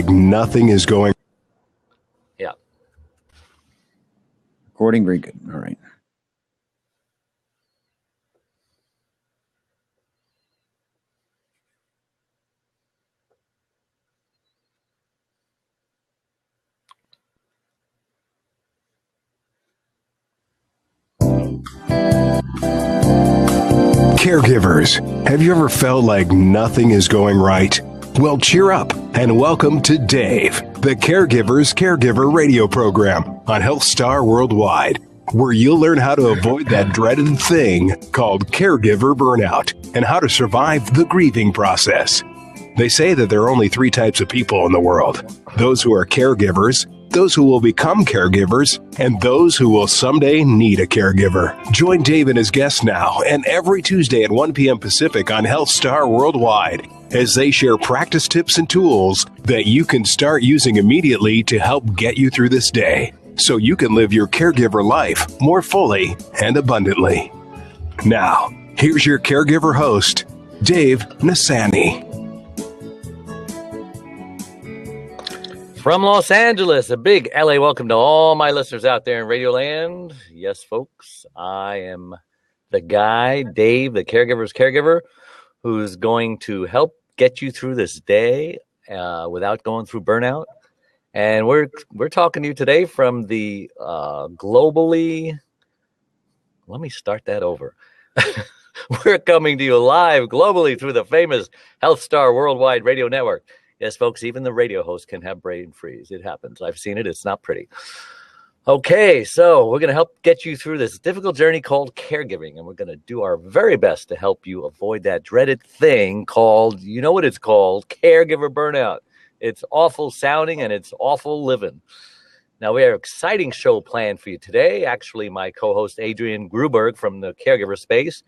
nothing is going. Yeah. Recording, very good. All right. Caregivers, have you ever felt like nothing is going right? Well, cheer up and welcome to Dave, the Caregiver's Caregiver radio program on Health Star Worldwide, where you'll learn how to avoid that dreaded thing called caregiver burnout and how to survive the grieving process. They say that there are only 3 types of people in the world: those who are caregivers, those who will become caregivers, and those who will someday need a caregiver. Join Dave and his guests now and every Tuesday at 1 p.m. Pacific on Health Star Worldwide as they share practice tips and tools that you can start using immediately to help get you through this day so you can live your caregiver life more fully and abundantly. Now, here's your caregiver host, Dave Nassaney. From Los Angeles, a big LA welcome to all my listeners out there in Radio Land. Yes, folks, I am the guy, Dave, the caregiver's caregiver, who's going to help get you through this day without going through burnout. And we're talking to you today from the globally. Let me start that over. We're coming to you live globally through the famous Health Star Worldwide Radio Network. Yes, folks, even the radio host can have brain freeze. It happens. I've seen it. It's not pretty. Okay, so we're going to help get you through this difficult journey called caregiving, and we're going to do our very best to help you avoid that dreaded thing called, you know what it's called, caregiver burnout. It's awful sounding and it's awful living. Now, we have an exciting show planned for you today. Actually, my co-host, Adrienne Gruberg from the Caregiver Space,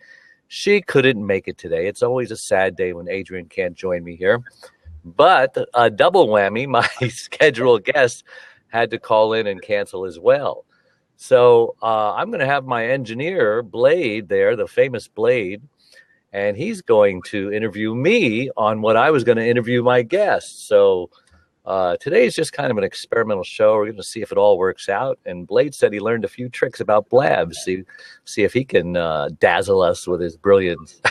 she couldn't make it today. It's always a sad day when Adrienne can't join me here. But a double whammy, my scheduled guest had to call in and cancel as well. So I'm going to have my engineer, Blade, there, the famous Blade, and he's going to interview me on what I was going to interview my guest. So today is just kind of an experimental show. We're going to see if it all works out. And Blade said he learned a few tricks about blabs. See if he can dazzle us with his brilliance.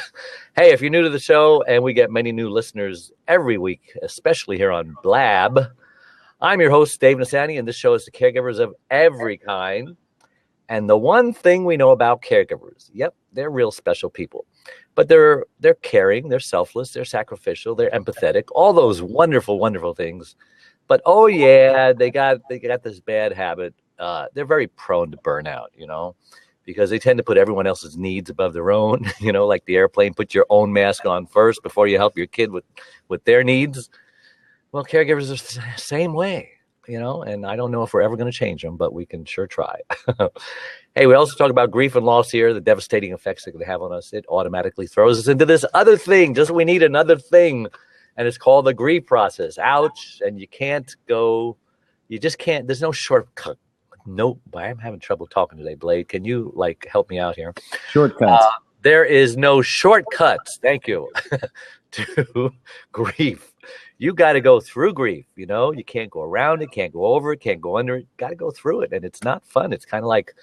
Hey, if you're new to the show, and we get many new listeners every week, especially here on Blab, I'm your host, Dave Nassaney, and this show is the caregivers of every kind. And the one thing we know about caregivers, yep, they're real special people. But they're caring, they're selfless, they're sacrificial, they're empathetic, all those wonderful, wonderful things. But oh yeah, they got this bad habit. They're very prone to burnout, because they tend to put everyone else's needs above their own. Like the airplane, put your own mask on first before you help your kid with their needs. Well, caregivers are the same way, and I don't know if we're ever going to change them, but we can sure try. Hey, we also talk about grief and loss here, the devastating effects it can have on us. It automatically throws us into this other thing. Just we need another thing, and it's called the grief process. Ouch, and you just can't, there's no shortcut. Nope, I'm having trouble talking today, Blade. Can you, help me out here? Shortcuts. There is no shortcuts, thank you, to grief. You got to go through grief, you can't go around it, can't go over it, can't go under it. Got to go through it, and it's not fun. It's kind of like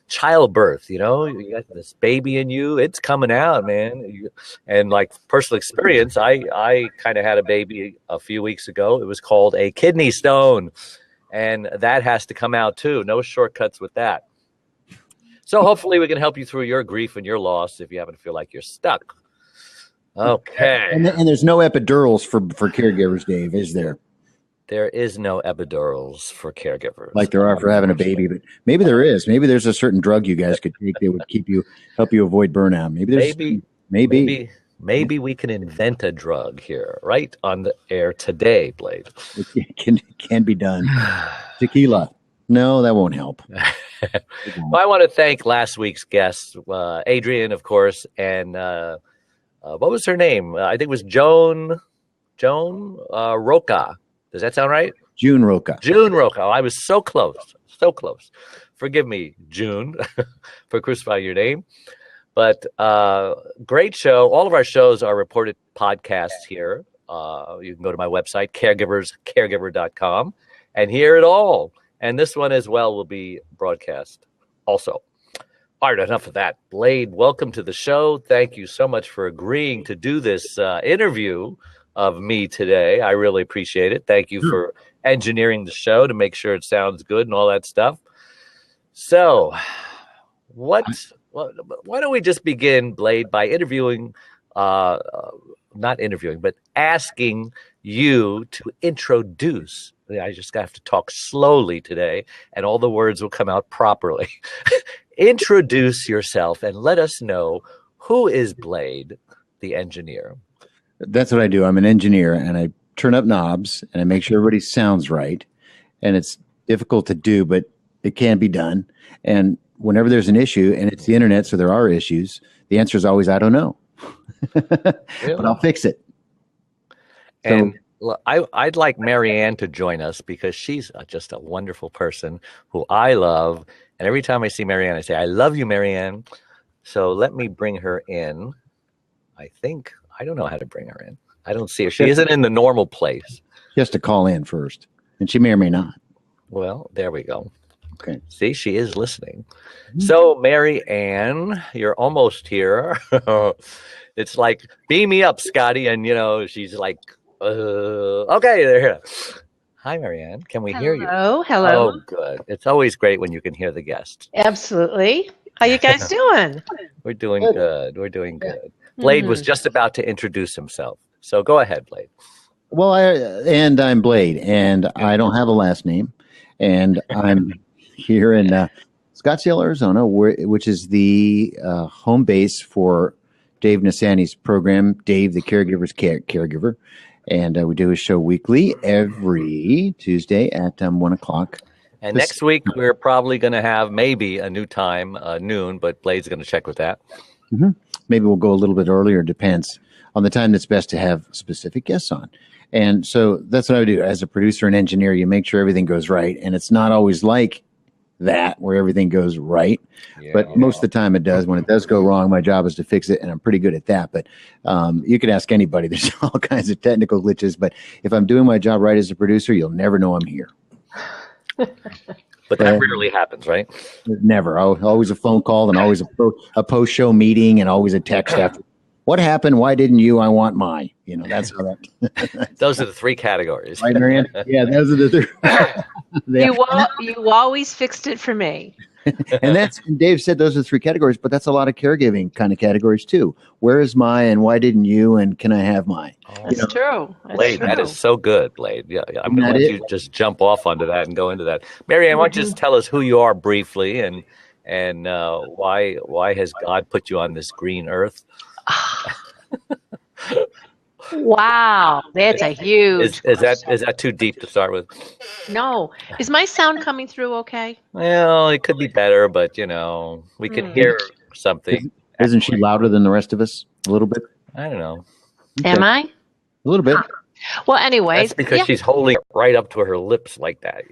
childbirth, you got this baby in you, it's coming out, man. And like personal experience, I kind of had a baby a few weeks ago. It was called a kidney stone, and that has to come out too. No shortcuts with that. So hopefully we can help you through your grief and your loss if you happen to feel like you're stuck. Okay. And there's no epidurals for caregivers, Dave, is there? There is no epidurals for caregivers. Like there are for having a baby, but maybe there is. Maybe there's a certain drug you guys could take that would help you avoid burnout. Maybe we can invent a drug here, right on the air today, Blade. It can be done. Tequila. No, that won't help. Well, I want to thank last week's guests, Adrienne, of course, and what was her name? I think it was Joan Roca. Does that sound right? June Roca. June Roca. Oh, I was so close. So close. Forgive me, June, for crucifying your name. But great show. All of our shows are reported podcasts here You can go to my website, caregiverscaregiver.com, and hear it all. And this one as well will be broadcast also. All right, enough of that. Blade, welcome to the show. Thank you so much for agreeing to do this interview of me today. I really appreciate it. Thank you for engineering the show to make sure it sounds good and all that stuff. So, why don't we just begin, Blade, by asking you to introduce. I just have to talk slowly today, and all the words will come out properly. Introduce yourself and let us know, who is Blade, the engineer? That's what I do. I'm an engineer, and I turn up knobs, and I make sure everybody sounds right. And it's difficult to do, but it can be done. And whenever there's an issue, and it's the internet, so there are issues, the answer is always, I don't know. Really? But I'll fix it. And I'd like Maryann to join us, because she's just a wonderful person who I love. And every time I see Maryann, I say, I love you, Maryann. So let me bring her in. I don't know how to bring her in. I don't see her. She isn't in the normal place. She has to call in first, and she may or may not. Well, there we go. Okay. See, she is listening. So, Maryann, you're almost here. It's like, beam me up, Scotty. And, she's like, okay, they're here. Hi, Maryann. Can we hear you? Hello. Oh, good. It's always great when you can hear the guest. Absolutely. How you guys doing? We're doing good. We're doing good. Blade was just about to introduce himself. So go ahead, Blade. Well, I'm Blade, and I don't have a last name. And I'm here in Scottsdale, Arizona, which is the home base for Dave Nassaney's program, Dave, the Caregiver's Caregiver. And we do a show weekly every Tuesday at 1 o'clock. And next week, we're probably going to have maybe a new time, noon, but Blade's going to check with that. Mm-hmm. Maybe we'll go a little bit earlier. Depends on the time that's best to have specific guests on. And so that's what I do. As a producer and engineer, you make sure everything goes right. And it's not always like that where everything goes right. Yeah. But most of the time it does. When it does go wrong, my job is to fix it. And I'm pretty good at that. But you can ask anybody. There's all kinds of technical glitches. But if I'm doing my job right as a producer, you'll never know I'm here. But that rarely happens, right? Never. Always a phone call, and always a post-show meeting, and always a text after. What happened? Why didn't you? I want my. That's how that. Those are the three categories. Right, Maryann? Yeah, those are the three. You always fixed it for me. And Dave said those are the three categories, but that's a lot of caregiving kind of categories too. Where is my, and why didn't you, and can I have my? That's true. Blade, that is so good, Blade. Yeah, I'm going to let you just jump off onto that and go into that. Maryann, why don't you just tell us who you are briefly, and why has God put you on this green earth? Wow, that's a huge. Is that too deep to start with? No. Is my sound coming through okay? Well, it could be better, but we can hear something. Isn't she louder than the rest of us? A little bit? I don't know. Okay. Am I? A little bit. Well, anyways. That's because she's holding it right up to her lips like that,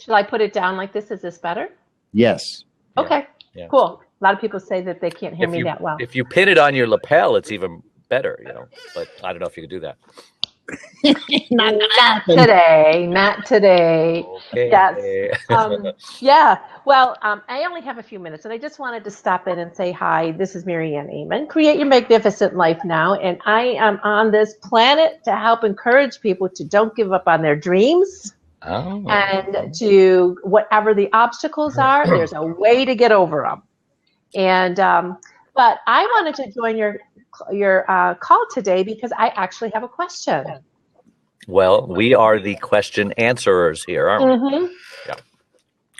Should I put it down like this? Is this better? Yes. Okay. Yeah. Cool. A lot of people say that they can't hear me that well. If you pin it on your lapel, it's even better, but I don't know if you can do that. Not today. Okay. Yes. Yeah. Well, I only have a few minutes, and I just wanted to stop in and say hi. This is Maryann Ehman. Create your magnificent life now, and I am on this planet to help encourage people to don't give up on their dreams. Oh. And to whatever the obstacles are, there's a way to get over them. And but I wanted to join your call today because I actually have a question. Well, we are the question answerers here, aren't we? Mm-hmm. Yeah.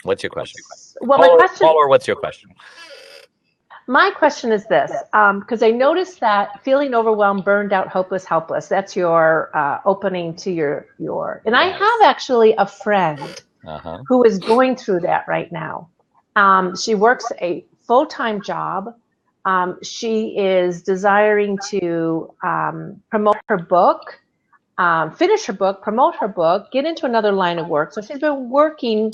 What's your question? Well, my question. Caller, what's your question? My question is this, because I noticed that feeling overwhelmed, burned out, hopeless, helpless, that's your opening to your, and yes. I have actually a friend who is going through that right now. She works a full-time job. She is desiring to promote her book, finish her book, promote her book, get into another line of work. So she's been working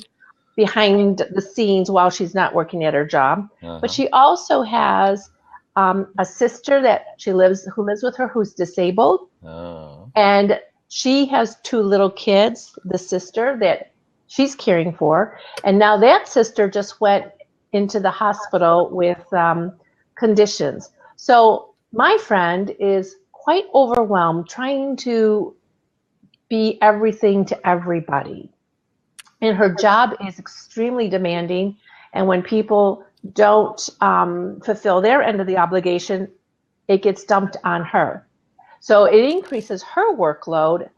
behind the scenes while she's not working at her job. But she also has a sister that who lives with her who's disabled. Oh. And she has 2 little kids, the sister that she's caring for. And now that sister just went into the hospital with conditions. So my friend is quite overwhelmed trying to be everything to everybody. And her job is extremely demanding. And when people don't fulfill their end of the obligation, it gets dumped on her. So it increases her workload.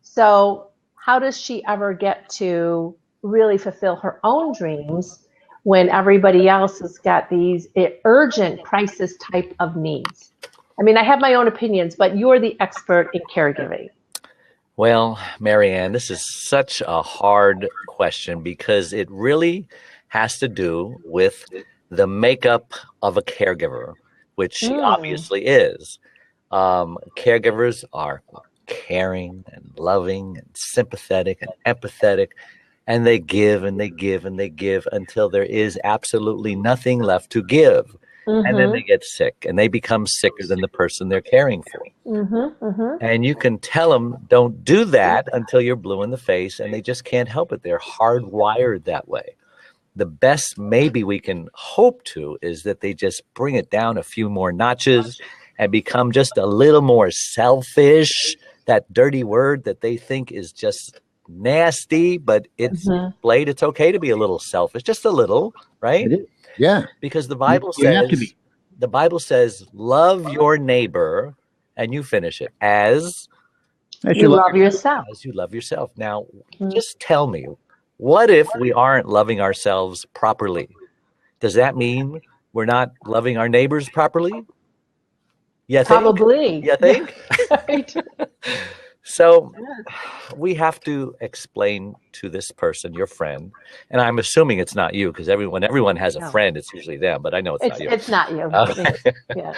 So how does she ever get to really fulfill her own dreams when everybody else has got these urgent crisis type of needs? I mean, I have my own opinions, but you're the expert in caregiving. Well, Maryann, this is such a hard question because it really has to do with the makeup of a caregiver, which she obviously is. Caregivers are caring and loving and sympathetic and empathetic, and they give and they give and they give until there is absolutely nothing left to give. And then they get sick and they become sicker than the person they're caring for. And you can tell them, don't do that until you're blue in the face, and they just can't help it. They're hardwired that way. The best maybe we can hope to is that they just bring it down a few more notches and become just a little more selfish, that dirty word that they think is just nasty, but it's Blade, it's okay to be a little selfish, just a little, right? Yeah. Because the Bible says, love your neighbor, and you finish it, as you love yourself. As you love yourself. Now, just tell me, what if we aren't loving ourselves properly? Does that mean we're not loving our neighbors properly? Probably. You think? Right. So we have to explain to this person, your friend, and I'm assuming it's not you, because everyone has a friend, it's usually them, but I know it's not you. It's not you. Yeah.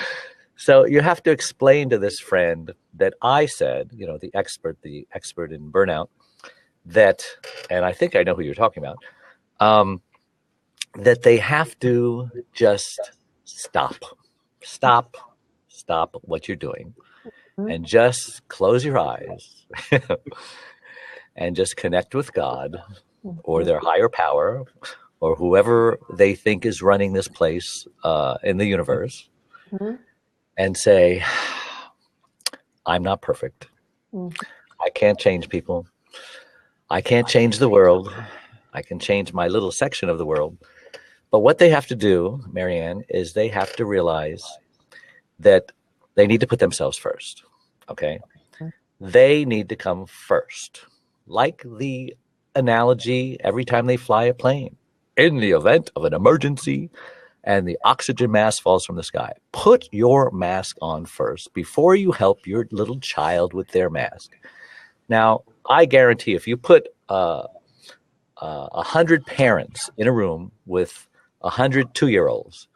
So you have to explain to this friend that I said, the expert in burnout, that, and I think I know who you're talking about, that they have to just stop what you're doing. And just close your eyes and just connect with God or their higher power or whoever they think is running this place in the universe and say, I'm not perfect. I can't change people. I can't change the world. I can change my little section of the world. But what they have to do, Maryann, is they have to realize that they need to put themselves first, okay? They need to come first. Like the analogy every time they fly a plane. In the event of an emergency and the oxygen mask falls from the sky, put your mask on first before you help your little child with their mask. Now, I guarantee if you put 100 parents in a room with 100 2-year-olds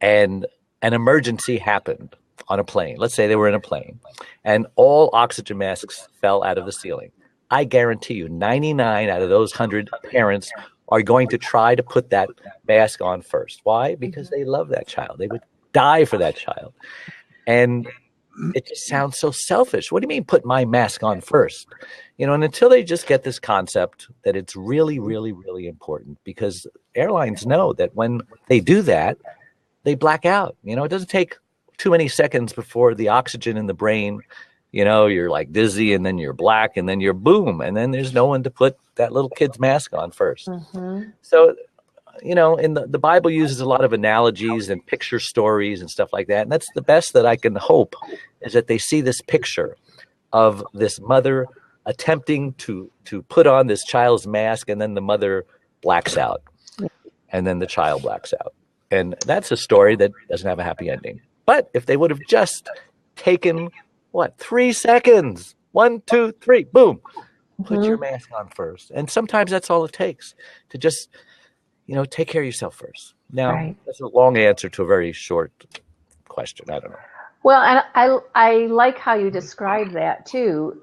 and an emergency happened on a plane. Let's say they were in a plane and all oxygen masks fell out of the ceiling. I guarantee you 99 out of those 100 parents are going to try to put that mask on first. Why? Because they love that child. They would die for that child. And it just sounds so selfish. What do you mean put my mask on first? And until they just get this concept that it's really, really, really important, because airlines know that when they do that, they black out. It doesn't take too many seconds before the oxygen in the brain, you're like dizzy and then you're black and then you're boom. And then there's no one to put that little kid's mask on first. So, in the Bible uses a lot of analogies and picture stories and stuff like that. And that's the best that I can hope is that they see this picture of this mother attempting to put on this child's mask, and then the mother blacks out and then the child blacks out. And that's a story that doesn't have a happy ending. But if they would have just taken, 3 seconds, 1, 2, 3, boom, put your mask on first. And sometimes that's all it takes to just, take care of yourself first. Now, that's a long answer to a very short question. I don't know. Well, and I like how you describe that too.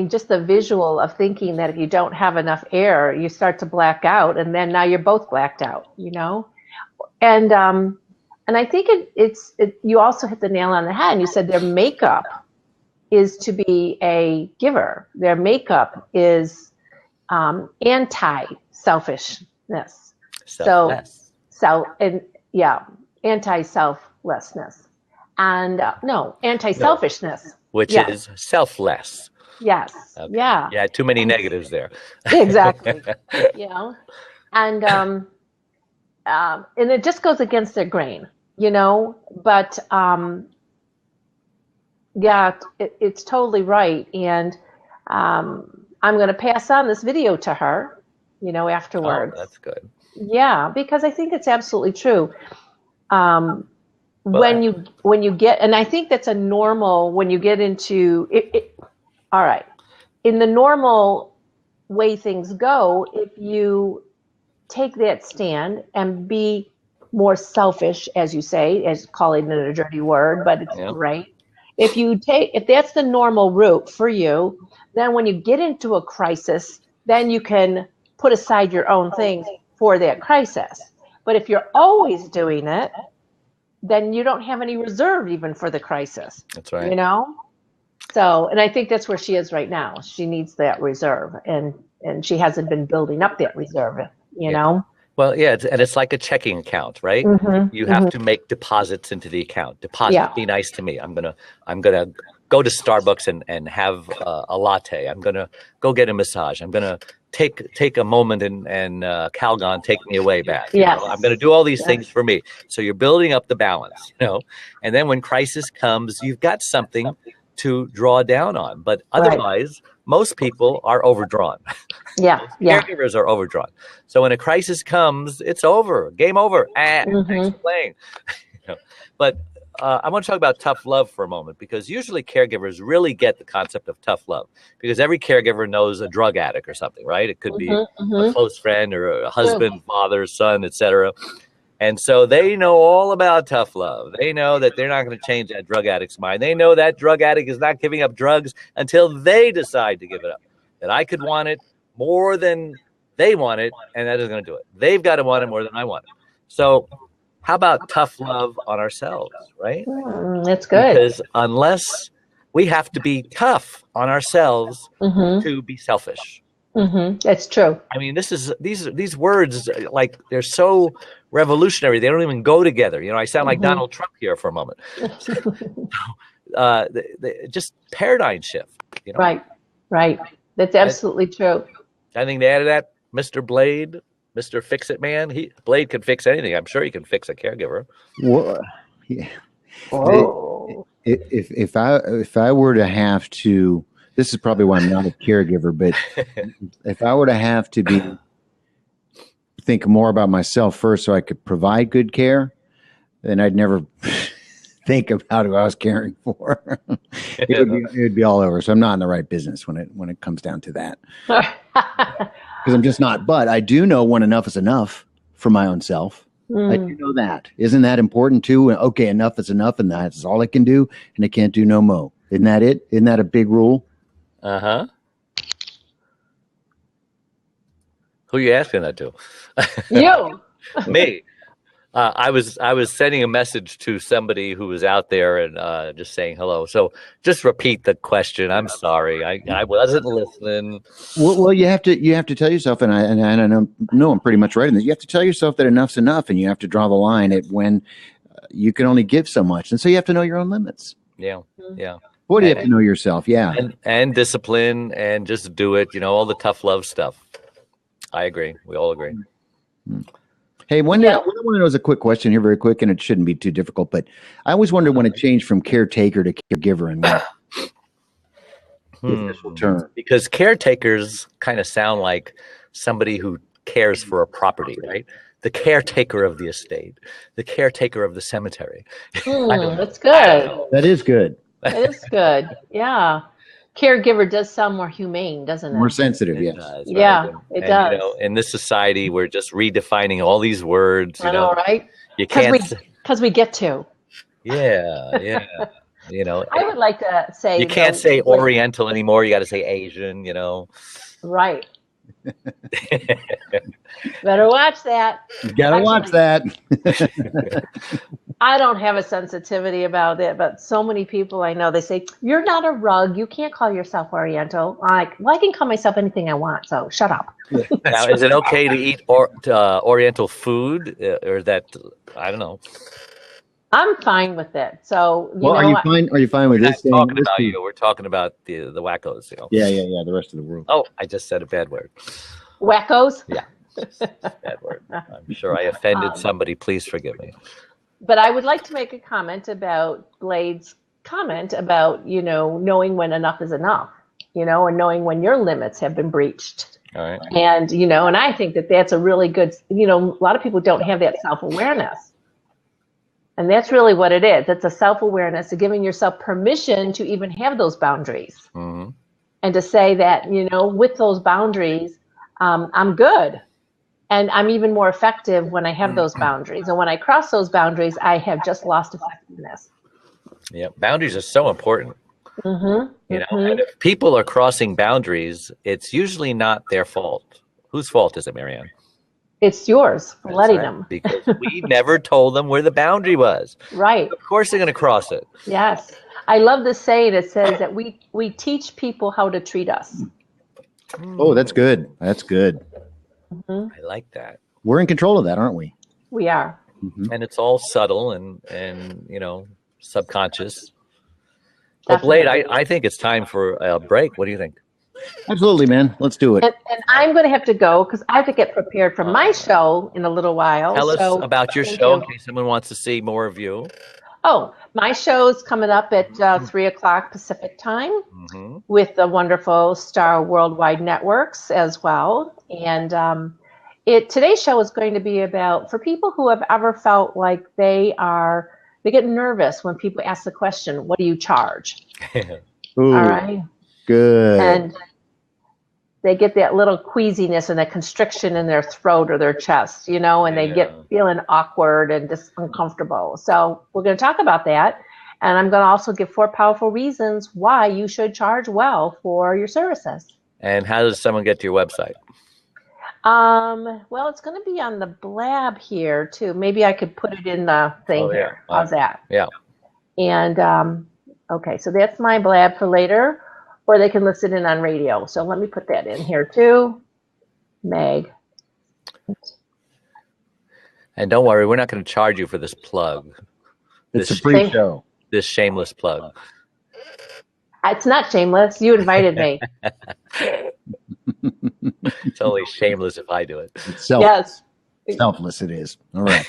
Just the visual of thinking that if you don't have enough air, you start to black out, and then now you're both blacked out, And I think you also hit the nail on the head, and you said their makeup is to be a giver. Their makeup is anti-selfishness. Selfless. Anti-selflessness. And anti-selfishness. Which is selfless. Yes. Okay. Yeah. Yeah, too many negatives there. Exactly. And it just goes against their grain, but it's totally right. And I'm going to pass on this video to her, afterwards. Oh, that's good. Yeah, because I think it's absolutely true. When you get, and I think that's a normal, when you get into it, all right, in the normal way things go, if you take that stand and be more selfish, as you say, as calling it a dirty word, but it's right. If that's the normal route for you, then when you get into a crisis, then you can put aside your own things for that crisis. But if you're always doing it, then you don't have any reserve even for the crisis. That's right. So, and I think that's where she is right now. She needs that reserve, and she hasn't been building up that reserve, Well, it's like a checking account, right? Mm-hmm, You have to make deposits into the account. Be nice to me. I'm gonna go to Starbucks and have a latte. I'm gonna go get a massage. I'm gonna take a moment and Calgon take me away back. Yes. I'm gonna do all these things for me. So you're building up the balance, and then when crisis comes, you've got something to draw down on. But otherwise, most people are overdrawn. Caregivers are overdrawn. So when a crisis comes, it's over. Game over. Thanks for playing. But I want to talk about tough love for a moment, because usually caregivers really get the concept of tough love, because every caregiver knows a drug addict or something, right? It could be a close friend or a husband, father, son, etc. And so they know all about tough love. They know that they're not going to change that drug addict's mind. They know that drug addict is not giving up drugs until they decide to give it up. That I could want it more than they want it, and that isn't going to do it. They've got to want it more than I want it. So how about tough love on ourselves, right? That's good. Because unless we have to be tough on ourselves to be selfish. That's true. I mean, these words, like, they're so revolutionary. They don't even go together. I sound like Donald Trump here for a moment. Just paradigm shift. Right. That's absolutely true. Anything to add to that, Mr. Blade, Mr. Fix-It Man? Blade can fix anything. I'm sure he can fix a caregiver. Well, yeah. If I were to have to, this is probably why I'm not a caregiver, but if I were to have to think more about myself first so I could provide good care, then I'd never think about who I was caring for. It would be all over. So I'm not in the right business when it comes down to that. Because I'm just not. But I do know when enough is enough for my own self. I do know that. Isn't that important too? Okay, enough is enough, and that's all I can do, and I can't do no more. Isn't that it? Isn't that a big rule? Who are you asking that to? You. Me. I was sending a message to somebody who was out there and just saying hello. So just repeat the question. I'm sorry, I wasn't listening. Well, you have to tell yourself, and I know I'm pretty much right in this. You have to tell yourself that enough's enough, and you have to draw the line at when you can only give so much, and so you have to know your own limits. Yeah. What do you have to know yourself? Yeah, and discipline, and just do it. All the tough love stuff. I agree. We all agree. Hey, one day, I want to know, a quick question here, very quick, and it shouldn't be too difficult, but I always wondered when it changed from caretaker to caregiver and what the official term. Because caretakers kind of sound like somebody who cares for a property, right? The caretaker of the estate, the caretaker of the cemetery. That's good. That is good. That is good. Yeah. Caregiver does sound more humane, doesn't it? More sensitive, yes. Does, yeah, right? it does. In this society, we're just redefining all these words. I know, right? You can't. Because we get to. Yeah. I would like to say. You can't say Oriental anymore. You got to say Asian. Right. Better watch that. You got to watch that. I don't have a sensitivity about it, but so many people I know, they say, you're not a rug. You can't call yourself Oriental. I'm like, well, I can call myself anything I want, so shut up. Now, is it okay to eat Oriental food, or is that, I don't know? I'm fine with it. So, Are you fine? Are you fine with this? We're not talking about you. We're talking about the wackos. You know? Yeah. The rest of the world. Oh, I just said a bad word. Wackos? Yeah, bad word. I'm sure I offended somebody. Please forgive me. But I would like to make a comment about Blade's comment about, knowing when enough is enough, and knowing when your limits have been breached. All right. And, and I think that that's a really good, a lot of people don't have that self-awareness. And that's really what it is. It's a self-awareness of giving yourself permission to even have those boundaries. Mm-hmm. And to say that, with those boundaries, I'm good. And I'm even more effective when I have those boundaries. And when I cross those boundaries, I have just lost effectiveness. Yeah, boundaries are so important. And if people are crossing boundaries, it's usually not their fault. Whose fault is it, Maryann? It's yours for letting them. Because we never told them where the boundary was. Right. Of course they're going to cross it. Yes. I love the saying. It says that we teach people how to treat us. Oh, that's good. That's good. I like that. We're in control of that, aren't we? We are. And it's all subtle and subconscious. But Blade, I think it's time for a break. What do you think? Absolutely, man. Let's do it. And I'm going to have to go because I have to get prepared for my show in a little while. Tell us about your show in case someone wants to see more of you. Oh, my show's coming up at 3 o'clock Pacific time with the wonderful Star Worldwide Networks as well. And today's show is going to be about, for people who have ever felt like they get nervous when people ask the question, what do you charge? Ooh, all right. Good. And they get that little queasiness and that constriction in their throat or their chest, and they get feeling awkward and just uncomfortable. So we're going to talk about that. And I'm going to also give 4 powerful reasons why you should charge well for your services. And how does someone get to your website? Well, it's going to be on the blab here too. Maybe I could put it in the thing here. How's that? Yeah. And, okay, so that's my blab for later, or they can listen in on radio. So let me put that in here too. Meg. And don't worry, we're not going to charge you for this plug. It's a free show. This shameless plug. It's not shameless. You invited me. It's only shameless if I do it. Yes. Selfless it is. All right.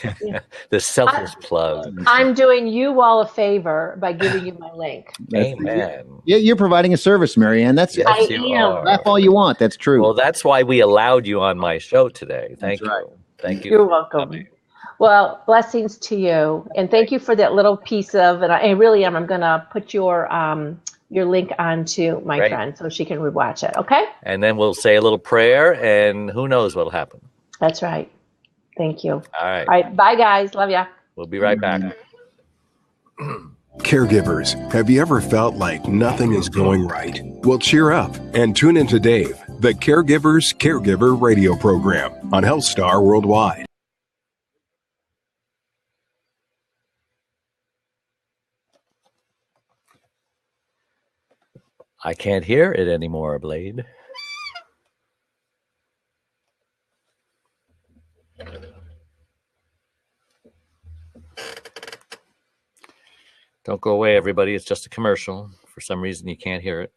The selfless plug. I'm doing you all a favor by giving you my link. Amen. Yeah, you're providing a service, Maryann. That's yes, I you am. are. Laugh all you want. That's true. Well, that's why we allowed you on my show today. Thank you. Right. Thank you. You're welcome. Well, blessings to you, and thank you for that little piece of. And I really am. I'm going to put your link onto my friend so she can rewatch it. Okay. And then we'll say a little prayer, and who knows what'll happen. That's right. Thank you. All right. All right. Bye, guys. Love ya. We'll be right back. Caregivers, have you ever felt like nothing is going right? Well, cheer up and tune into Dave, the Caregiver's Caregiver radio program on HealthStar Worldwide. I can't hear it anymore, Blade. Don't go away, everybody. It's just a commercial. For some reason, you can't hear it.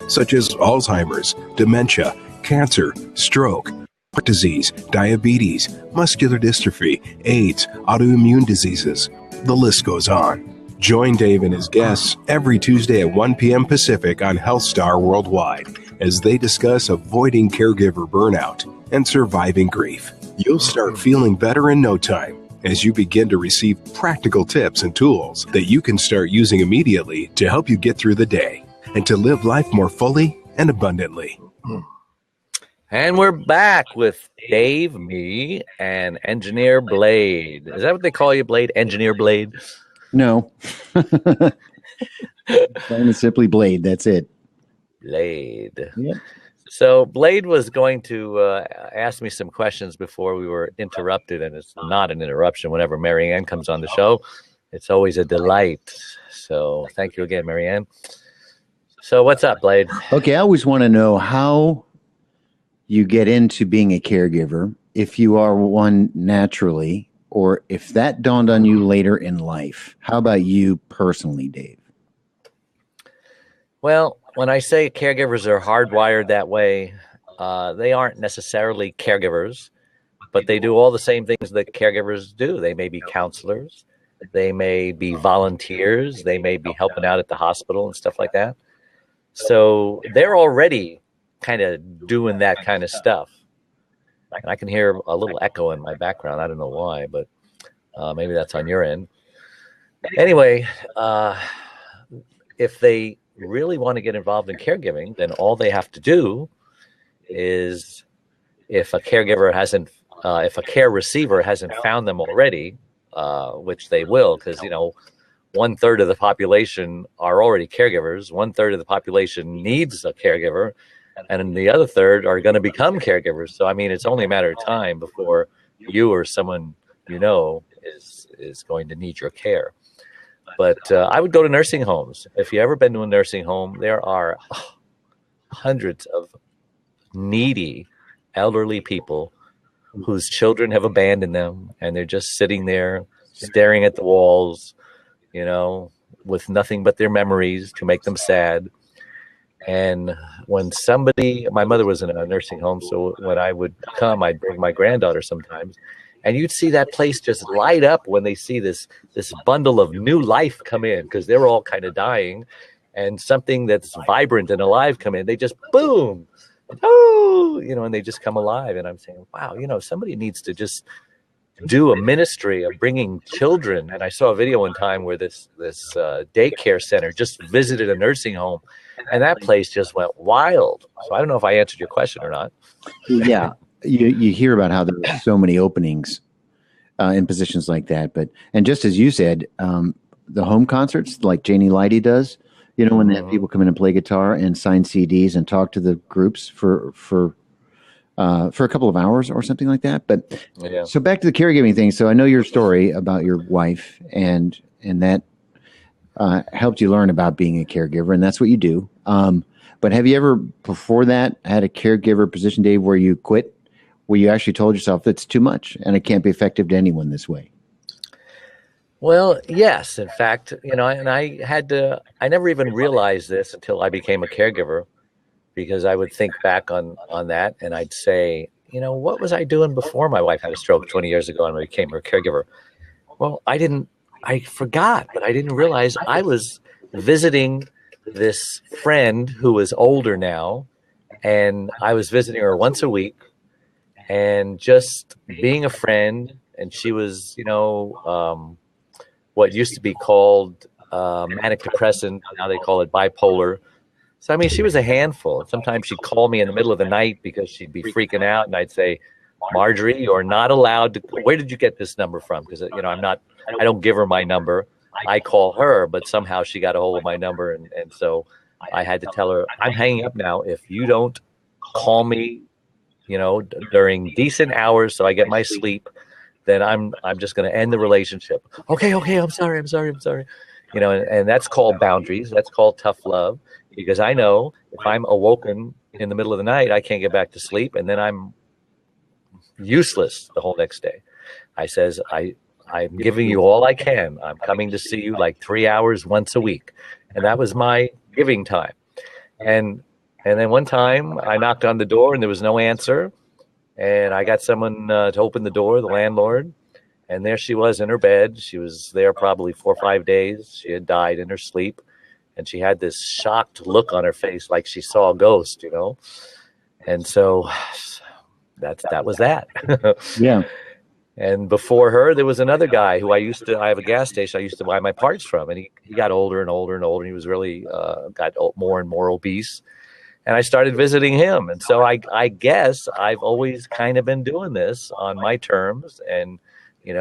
Such as Alzheimer's, dementia, cancer, stroke, heart disease, diabetes, muscular dystrophy, AIDS, autoimmune diseases. The list goes on. Join Dave and his guests every Tuesday at 1 p.m. Pacific on HealthStar Worldwide as they discuss avoiding caregiver burnout and surviving grief. You'll start feeling better in no time as you begin to receive practical tips and tools that you can start using immediately to help you get through the day and to live life more fully and abundantly. And we're back with Dave, me, and Engineer Blade. Is that what they call you, Blade? Engineer Blade? No. Plain and simply Blade. That's it. Blade. Yep. So Blade was going to ask me some questions before we were interrupted, and it's not an interruption whenever Maryann comes on the show. It's always a delight. So thank you again, Maryann. So what's up, Blade? Okay, I always want to know how you get into being a caregiver, if you are one naturally, or if that dawned on you later in life. How about you personally, Dave? Well, when I say caregivers are hardwired that way, they aren't necessarily caregivers, but they do all the same things that caregivers do. They may be counselors, they may be volunteers, they may be helping out at the hospital and stuff like that. So they're already kind of doing that kind of stuff. And I can hear a little echo in my background. I don't know why, but maybe that's on your end. Anyway, if they really want to get involved in caregiving, then all they have to do is, if a caregiver hasn't, if a care receiver hasn't found them already, which they will, because, 1/3 of the population are already caregivers. 1/3 of the population needs a caregiver, and the other third are going to become caregivers. So, I mean, it's only a matter of time before you or someone is going to need your care. But I would go to nursing homes. If you've ever been to a nursing home, there are hundreds of needy elderly people whose children have abandoned them, and they're just sitting there staring at the walls, with nothing but their memories to make them sad. And when my mother was in a nursing home, so when I would come, I'd bring my granddaughter sometimes, and you'd see that place just light up when they see this bundle of new life come in, because they're all kind of dying, and something that's vibrant and alive come in. They just boom, and they just come alive. And I'm saying, wow, somebody needs to just do a ministry of bringing children. And I saw a video one time where this daycare center just visited a nursing home, and that place just went wild. So I don't know if I answered your question or not. Yeah. You hear about how there's so many openings in positions like that, and just as you said, the home concerts like Janie Lighty does, when they have people come in and play guitar and sign CDs and talk to the groups for a couple of hours or something like that. But yeah. So back to the caregiving thing. So I know your story about your wife, and that helped you learn about being a caregiver, and that's what you do. But have you ever before that had a caregiver position, Dave, where you quit? Where you actually told yourself it's too much and it can't be effective to anyone this way? Well, yes. In fact, and I never even realized this until I became a caregiver, because I would think back on that and I'd say, what was I doing before my wife had a stroke 20 years ago and I became her caregiver? Well, I forgot, but I didn't realize I was visiting this friend who was older now, and I was visiting her once a week. And just being a friend, and she was, what used to be called manic depressant. Now they call it bipolar. So, I mean, she was a handful. Sometimes she'd call me in the middle of the night because she'd be freaking out. And I'd say, Marjorie, you're not allowed to. Where did you get this number from? Because, I don't give her my number. I call her, but somehow she got a hold of my number. And so I had to tell her, I'm hanging up now. If you don't call me, during decent hours, so I get my sleep, then I'm just going to end the relationship. Okay, I'm sorry. And that's called boundaries. That's called tough love, because I know if I'm awoken in the middle of the night, I can't get back to sleep, and then I'm useless the whole next day. I says, I'm giving you all I can. I'm coming to see you like 3 hours once a week, and that was my giving time. And then one time I knocked on the door and there was no answer. And I got someone to open the door, the landlord. And there she was in her bed. She was there probably 4 or 5 days. She had died in her sleep. And she had this shocked look on her face like she saw a ghost, And so that was that. Yeah. And before her, there was another guy who I have a gas station I used to buy my parts from. And he got older and older and older. And he was really got more and more obese. And I started visiting him. And so I guess I've always kind of been doing this on my terms and,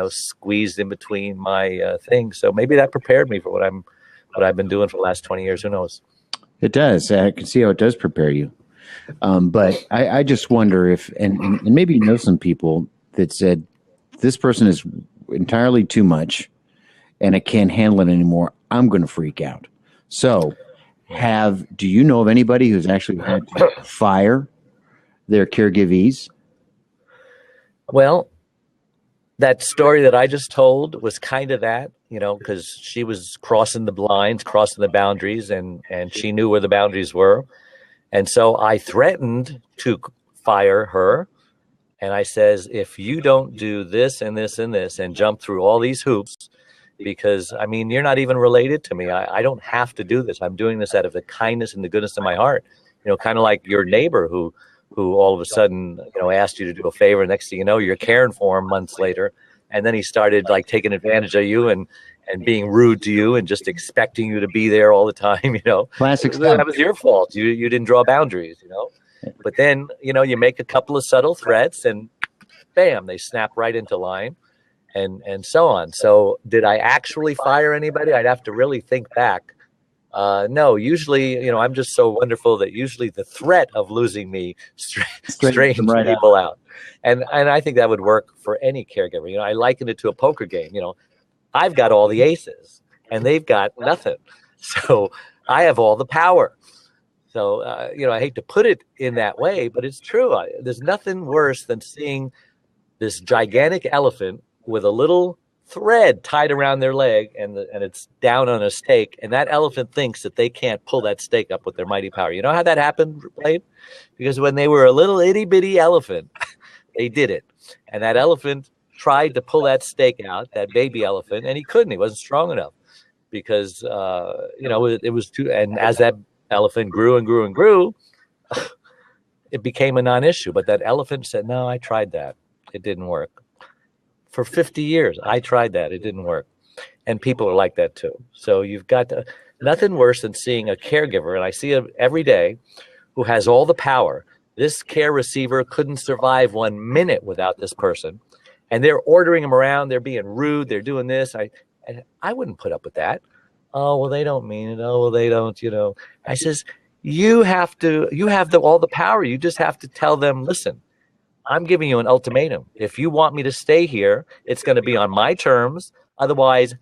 squeezed in between my things. So maybe that prepared me for what I'm what I've been doing for the last 20 years. Who knows? It does. I can see how it does prepare you. But I just wonder if, and maybe you know some people that said, this person is entirely too much and I can't handle it anymore. I'm going to freak out. So do you know of anybody who's actually had to fire their caregivees? Well, that story that I just told was kind of that, because she was crossing the lines, crossing the boundaries, and she knew where the boundaries were. And so I threatened to fire her. And I says, if you don't do this and this and this and jump through all these hoops, because, you're not even related to me. I don't have to do this. I'm doing this out of the kindness and the goodness of my heart. Kind of like your neighbor who all of a sudden, asked you to do a favor. Next thing you know, you're caring for him months later. And then he started like taking advantage of you and being rude to you and just expecting you to be there all the time, Classic stuff. That was your fault. You didn't draw boundaries, But then, you make a couple of subtle threats and bam, they snap right into line and so on. So did I actually fire anybody? I'd have to really think back. No, usually, I'm just so wonderful that usually the threat of losing me strains right people out. And I think that would work for any caregiver. I liken it to a poker game. I've got all the aces and they've got nothing. So I have all the power. So, I hate to put it in that way, but it's true. There's nothing worse than seeing this gigantic elephant with a little thread tied around their leg and it's down on a stake. And that elephant thinks that they can't pull that stake up with their mighty power. You know how that happened, Blade? Because when they were a little itty bitty elephant, they did it. And that elephant tried to pull that stake out, that baby elephant, and he couldn't. He wasn't strong enough because, it was too, and as that elephant grew and grew and grew, it became a non-issue. But that elephant said, no, I tried that. It didn't work. For 50 years, I tried that. It didn't work. And people are like that too. So you've got nothing worse than seeing a caregiver, and I see it every day, who has all the power. This care receiver couldn't survive 1 minute without this person. And they're ordering them around. They're being rude. They're doing this. I wouldn't put up with that. Oh, well, they don't mean it. Oh, well, they don't, I says, you have all the power. You just have to tell them, listen, I'm giving you an ultimatum. If you want me to stay here, it's going to be on my terms. Otherwise,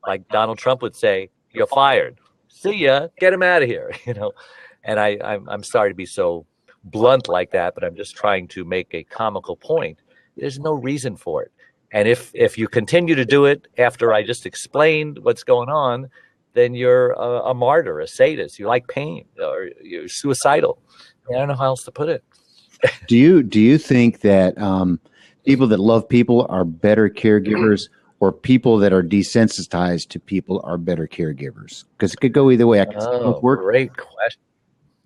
like Donald Trump would say, you're fired. See ya. Get him out of here. And I'm sorry to be so blunt like that, but I'm just trying to make a comical point. There's no reason for it. And if you continue to do it after I just explained what's going on, then you're a martyr, a sadist. You like pain, or you're suicidal. I don't know how else to put it. Do you think that people that love people are better caregivers, or people that are desensitized to people are better caregivers? Because it could go either way. I can see both work. Great question.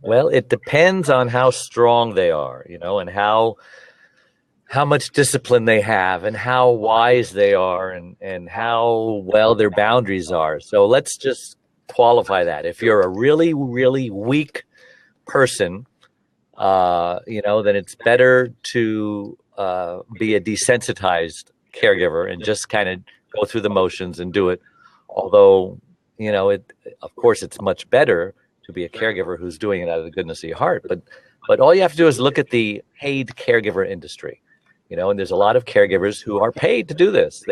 Well, it depends on how strong they are, and how much discipline they have and how wise they are and how well their boundaries are. So let's just qualify that. If you're a really, really weak person, then it's better to be a desensitized caregiver and just kind of go through the motions and do it. Although, of course, it's much better to be a caregiver who's doing it out of the goodness of your heart. But all you have to do is look at the paid caregiver industry, and there's a lot of caregivers who are paid to do this.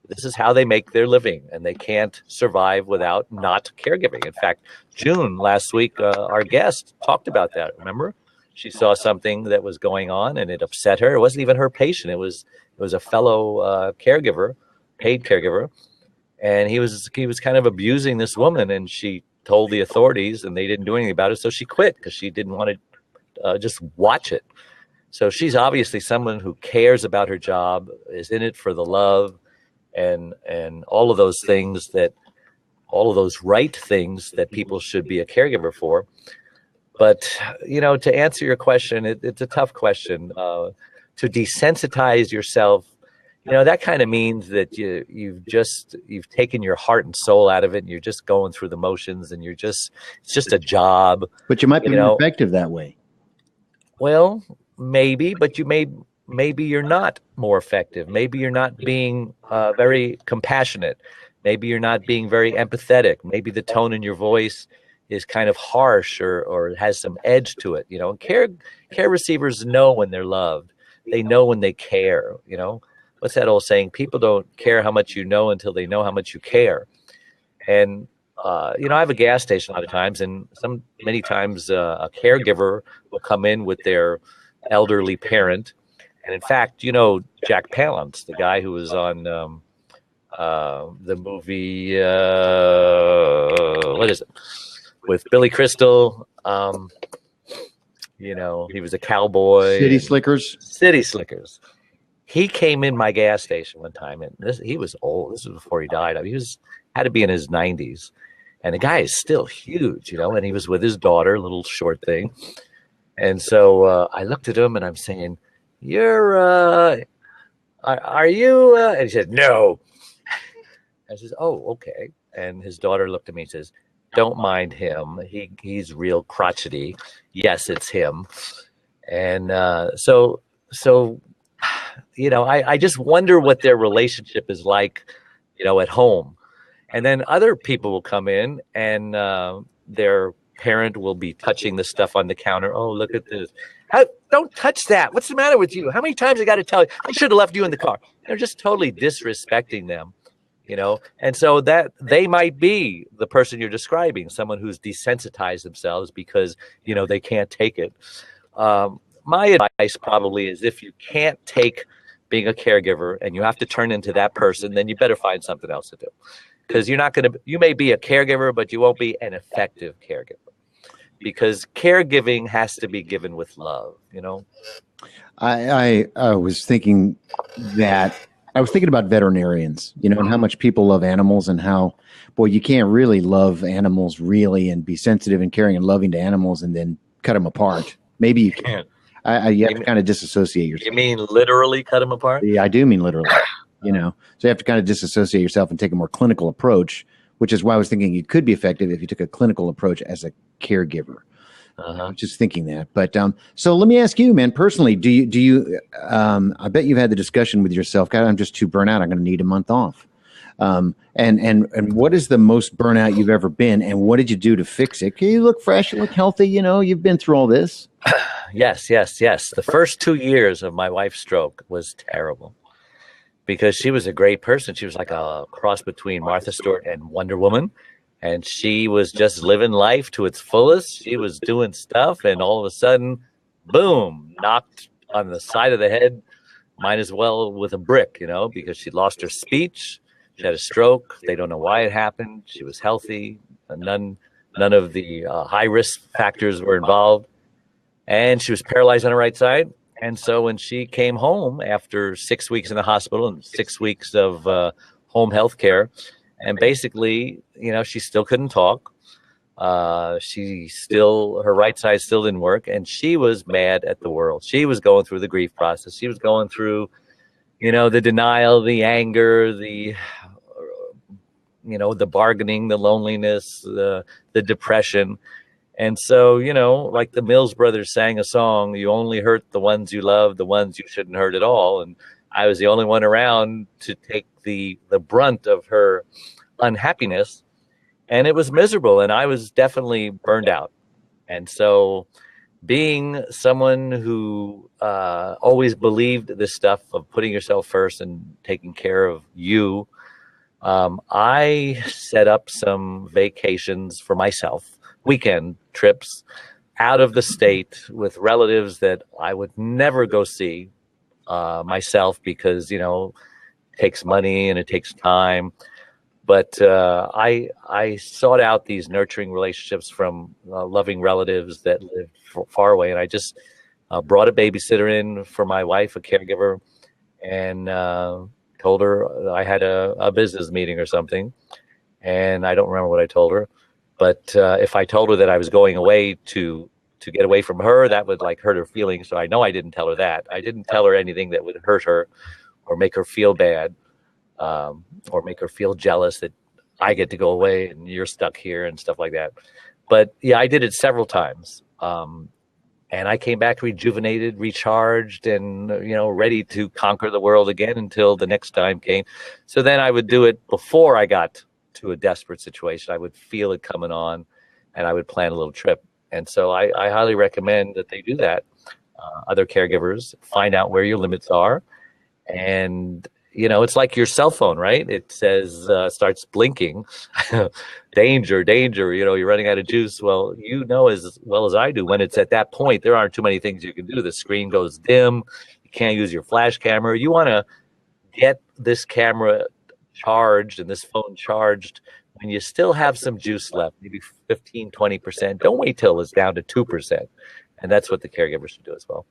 This is how they make their living, and they can't survive without not caregiving. In fact, June last week, our guest talked about that. Remember? She saw something that was going on and it upset her. It wasn't even her patient. It was a fellow caregiver, paid caregiver. And he was kind of abusing this woman, and she told the authorities and they didn't do anything about it. So she quit because she didn't want to just watch it. So she's obviously someone who cares about her job, is in it for the love and all of those things all of those right things that people should be a caregiver for. But, to answer your question, it's a tough question. To desensitize yourself, that kind of means that you've taken your heart and soul out of it, and you're just going through the motions, and it's just a job. But you might be more effective that way. Well, maybe, but maybe you're not more effective. Maybe you're not being very compassionate. Maybe you're not being very empathetic. Maybe the tone in your voice is kind of harsh or has some edge to it. You know, care receivers know when they're loved. They know when they care. You know, what's that old saying? People don't care how much you know until they know how much you care. And you know, I have a gas station a lot of times, and many times a caregiver will come in with their elderly parent. And in fact, you know, Jack Palance, the guy who was on the movie, what is it, with Billy Crystal? You know, he was a cowboy. City Slickers. He came in my gas station one time, and he was old. This was before he died. I mean, had to be in his 90s. And the guy is still huge, you know, and he was with his daughter, a little short thing. And so I looked at him and I'm saying, are you? And he said, no. I says, oh, okay. And his daughter looked at me and says, don't mind him. He's real crotchety. Yes, it's him. And so, you know, I just wonder what their relationship is like, you know, at home. And then other people will come in and their parent will be touching the stuff on the counter. Oh, look at this. Don't touch that. What's the matter with you? How many times I got to tell you? I should have left you in the car. They're just totally disrespecting them, you know. And so that they might be the person you're describing, someone who's desensitized themselves because, you know, they can't take it. My advice probably is if you can't take being a caregiver and you have to turn into that person, then you better find something else to do. Because you may be a caregiver, but you won't be an effective caregiver. Because caregiving has to be given with love, you know? I was thinking about veterinarians, you know, and how much people love animals and how, boy, you can't really love animals really and be sensitive and caring and loving to animals and then cut them apart. Maybe you can. You have to kind of disassociate yourself. You mean literally cut them apart? Yeah, I do mean literally. You know, so you have to kind of disassociate yourself and take a more clinical approach, which is why I was thinking you could be effective if you took a clinical approach as a caregiver. Just thinking that. But so let me ask you, man, personally, do you I bet you've had the discussion with yourself, God, I'm just too burnt out. I'm going to need a month off. And what is the most burnout you've ever been? And what did you do to fix it? You look fresh, you look healthy, you know, you've been through all this. Yes. The first 2 years of my wife's stroke was terrible. Because she was a great person. She was like a cross between Martha Stewart and Wonder Woman. And she was just living life to its fullest. She was doing stuff. And all of a sudden, boom, knocked on the side of the head. Might as well with a brick, you know, because she lost her speech. She had a stroke. They don't know why it happened. She was healthy. None of the high risk factors were involved. And she was paralyzed on her right side. And so when she came home after 6 weeks in the hospital and 6 weeks of home health care, and basically, you know, she still couldn't talk. Her right side still didn't work. And she was mad at the world. She was going through the grief process. She was going through, you know, the denial, the anger, the bargaining, the loneliness, the depression. And so, you know, like the Mills Brothers sang a song, you only hurt the ones you love, the ones you shouldn't hurt at all. And I was the only one around to take the brunt of her unhappiness. And it was miserable. And I was definitely burned out. And so being someone who always believed this stuff of putting yourself first and taking care of you, I set up some vacations for myself. Weekend trips out of the state with relatives that I would never go see myself because, you know, it takes money and it takes time. But I sought out these nurturing relationships from loving relatives that lived far away. And I just brought a babysitter in for my wife, a caregiver, and told her I had a business meeting or something. And I don't remember what I told her. But if I told her that I was going away to get away from her, that would like hurt her feelings. So I know I didn't tell her that. I didn't tell her anything that would hurt her or make her feel bad or make her feel jealous that I get to go away and you're stuck here and stuff like that. But yeah, I did it several times. And I came back rejuvenated, recharged, and ready to conquer the world again until the next time came. So then I would do it before I got to a desperate situation. I would feel it coming on, and I would plan a little trip. And so I highly recommend that they do that. Other caregivers, find out where your limits are. And it's like your cell phone, right? It says, starts blinking, danger, danger, you're running out of juice. Well, as well as I do, when it's at that point, there aren't too many things you can do. The screen goes dim. You can't use your flash camera. You want to get this camera charged and this phone charged when you still have some juice left, maybe 15, 20%. Don't wait till it's down to 2%. And that's what the caregivers should do as well.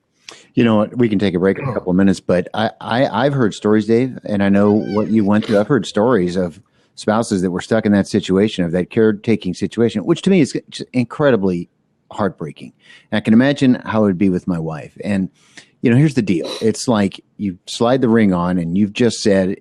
You know what? We can take a break in a couple of minutes, but I've heard stories, Dave, and I know what you went through. I've heard stories of spouses that were stuck in that situation, of that caretaking situation, which to me is just incredibly heartbreaking. And I can imagine how it would be with my wife. And, here's the deal. It's like you slide the ring on and you've just said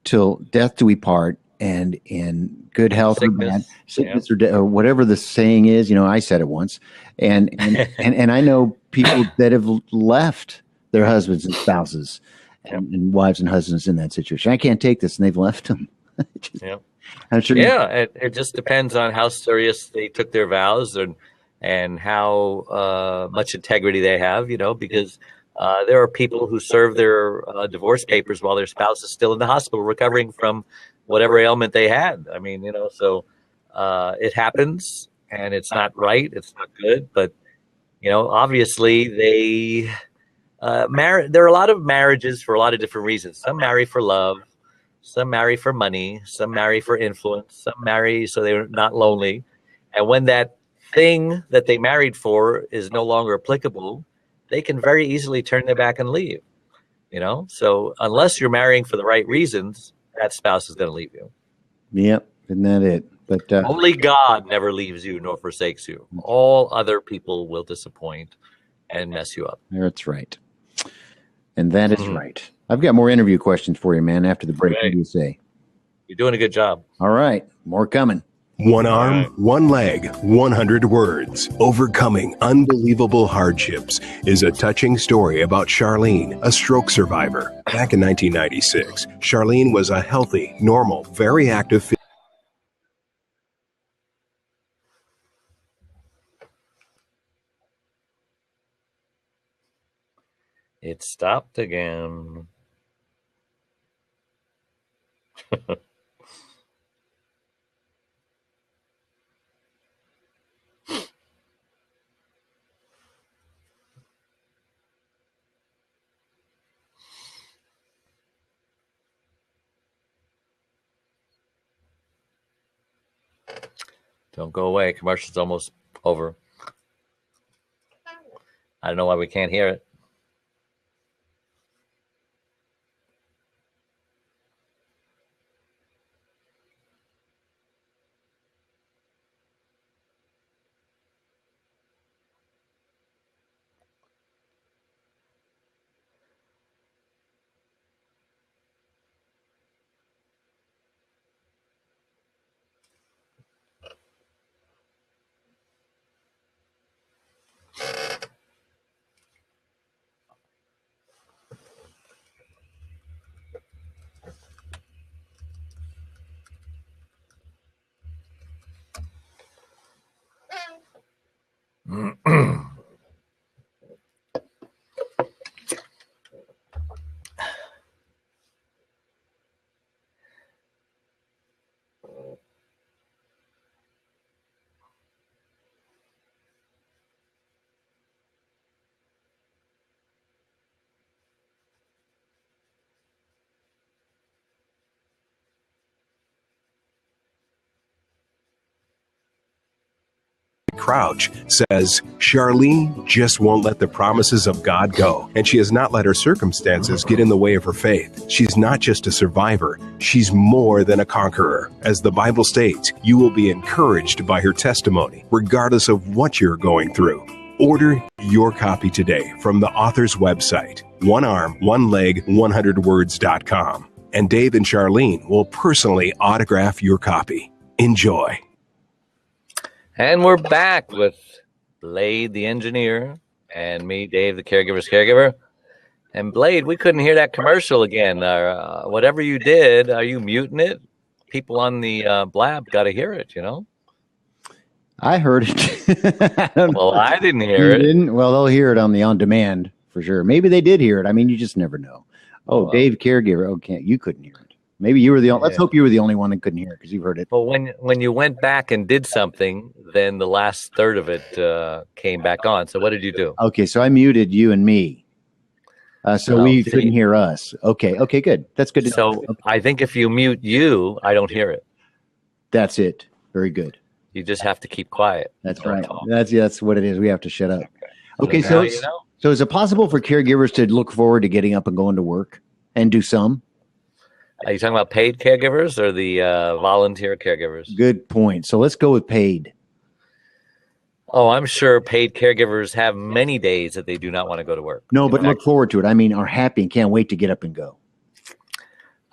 till death do we part, and in good health sickness, or bad, sickness or whatever the saying is. I said it once. And I know people that have left their husbands and spouses and wives and husbands in that situation. I can't take this, and they've left them. I'm sure. It just depends on how serious they took their vows and how much integrity they have. Because there are people who serve their divorce papers while their spouse is still in the hospital recovering from whatever ailment they had. I mean, so it happens. And it's not right. It's not good. But, obviously they marry. There are a lot of marriages for a lot of different reasons. Some marry for love. Some marry for money. Some marry for influence. Some marry so they're not lonely. And when that thing that they married for is no longer applicable, they can very easily turn their back and leave. So unless you're marrying for the right reasons, that spouse is going to leave you. Yep. Isn't that it? But only God never leaves you nor forsakes you. All other people will disappoint and mess you up. That's right. And that is right. I've got more interview questions for you, man, after the break. What do you say? You're doing a good job. All right. More coming. One arm, one leg, 100 words. Overcoming unbelievable hardships is a touching story about Charlene, a stroke survivor. Back in 1996, Charlene was a healthy, normal, very active. It stopped again. Don't go away. Commercial's almost over. I don't know why we can't hear it. Crouch says Charlene just won't let the promises of God go, and she has not let her circumstances get in the way of her faith. She's not just a survivor, she's more than a conqueror. As the Bible states, you will be encouraged by her testimony, regardless of what you're going through. Order your copy today from the author's website, onearm1leg100words.com, and Dave and Charlene will personally autograph your copy. Enjoy. And we're back with Blade, the engineer, and me, Dave, the caregiver's caregiver. And Blade, we couldn't hear that commercial again. Whatever you did, are you muting it? People on the blab got to hear it, I heard it. Well, I didn't hear You it. didn't? Well, they'll hear it on the on-demand for sure. Maybe they did hear it. I mean, you just never know. Oh, Dave, caregiver. Okay, you couldn't hear it. Maybe you were the only. Let's hope you were the only one that couldn't hear it because you heard it. Well, when you went back and did something, then the last third of it came back on. So what did you do? Okay, so I muted you and me. So we couldn't hear us. Okay, good. That's good. So I think if you mute you, I don't hear it. That's it. Very good. You just have to keep quiet. That's right. That's what it is. We have to shut up. Okay, so is it possible for caregivers to look forward to getting up and going to work and do some? Are you talking about paid caregivers or the volunteer caregivers? Good point. So let's go with paid. Oh, I'm sure paid caregivers have many days that they do not want to go to work. No, but look forward to it. I mean, are happy and can't wait to get up and go.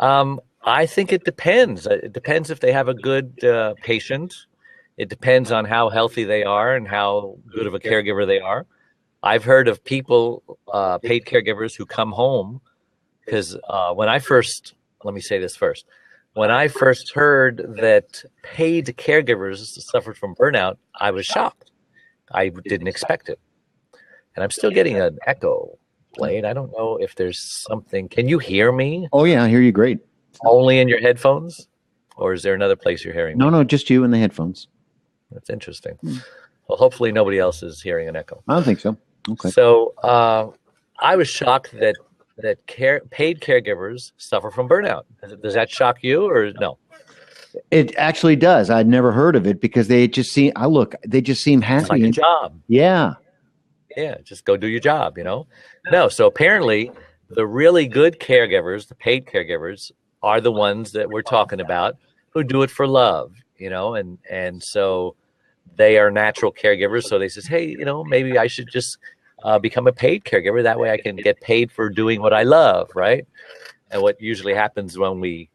I think it depends. It depends if they have a good patient. It depends on how healthy they are and how good of a caregiver they are. I've heard of people, paid caregivers, who come home because let me say this first. When I first heard that paid caregivers suffered from burnout, I was shocked. I didn't expect it. And I'm still getting an echo, Blade. I don't know if there's something. Can you hear me? Oh, yeah, I hear you great. Only in your headphones? Or is there another place you're hearing me? No, just you in the headphones. That's interesting. Well, hopefully nobody else is hearing an echo. I don't think so. Okay. So I was shocked that paid caregivers suffer from burnout. Does that shock you or no? It actually does. I'd never heard of it because they just seem happy. It's like a job. Yeah. Yeah, just go do your job, No, so apparently the really good caregivers, the paid caregivers, are the ones that we're talking about who do it for love, and so they are natural caregivers. So they says, hey, maybe I should just become a paid caregiver. That way I can get paid for doing what I love, right? And what usually happens when we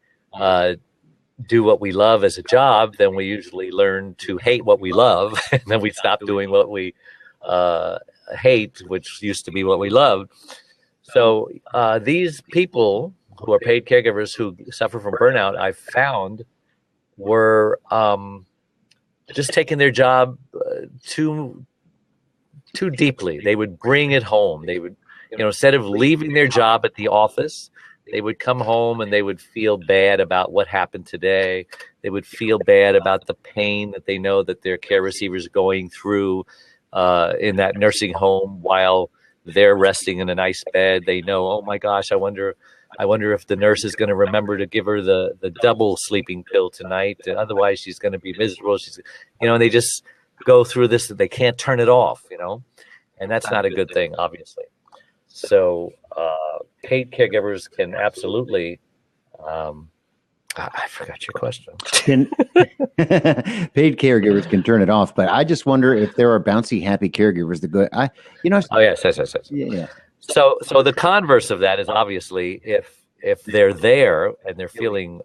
do what we love as a job, then we usually learn to hate what we love, and then we stop doing what we hate, which used to be what we loved. So these people who are paid caregivers who suffer from burnout, I found were just taking their job too deeply. They would bring it home. They would, instead of leaving their job at the office, they would come home and they would feel bad about what happened today. They would feel bad about the pain that they know that their care receivers are going through in that nursing home while they're resting in a nice bed. They know, oh my gosh, I wonder if the nurse is going to remember to give her the double sleeping pill tonight. Otherwise, she's going to be miserable. And they just go through this that they can't turn it off, and that's not a good thing, obviously. So paid caregivers can absolutely. I forgot your question. Paid caregivers can turn it off, but I just wonder if there are bouncy, happy caregivers that go. Oh yes. Yeah. So the converse of that is obviously if they're there and they're feeling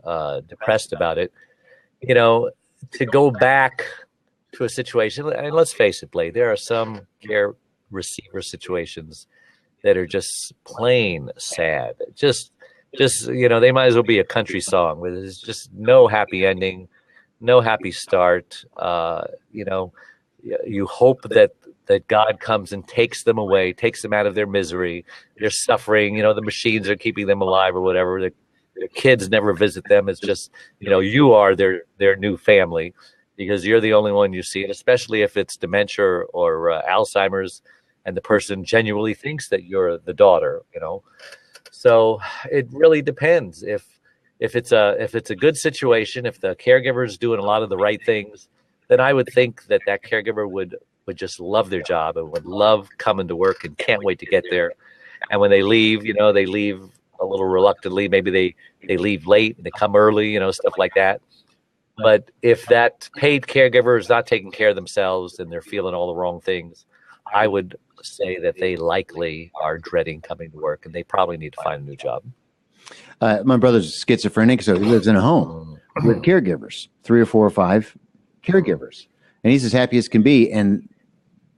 depressed about it, to go back to a situation. And let's face it, Blade, there are some care receiver situations that are just plain sad. Just they might as well be a country song where there's just no happy ending, no happy start. You hope that God comes and takes them away, takes them out of their misery. They're suffering, the machines are keeping them alive or whatever. Their kids never visit them. It's just, you are their new family because you're the only one you see, and especially if it's dementia or Alzheimer's and the person genuinely thinks that you're the daughter, So it really depends. If it's a good situation, if the caregiver is doing a lot of the right things, then I would think that caregiver would just love their job and would love coming to work and can't wait to get there. And when they leave, they leave a little reluctantly. Maybe they leave late, they come early, stuff like that. But if that paid caregiver is not taking care of themselves and they're feeling all the wrong things, I would say that they likely are dreading coming to work and they probably need to find a new job. My brother's schizophrenic, so he lives in a home with caregivers, 3 or 4 or 5 caregivers, and he's as happy as can be. And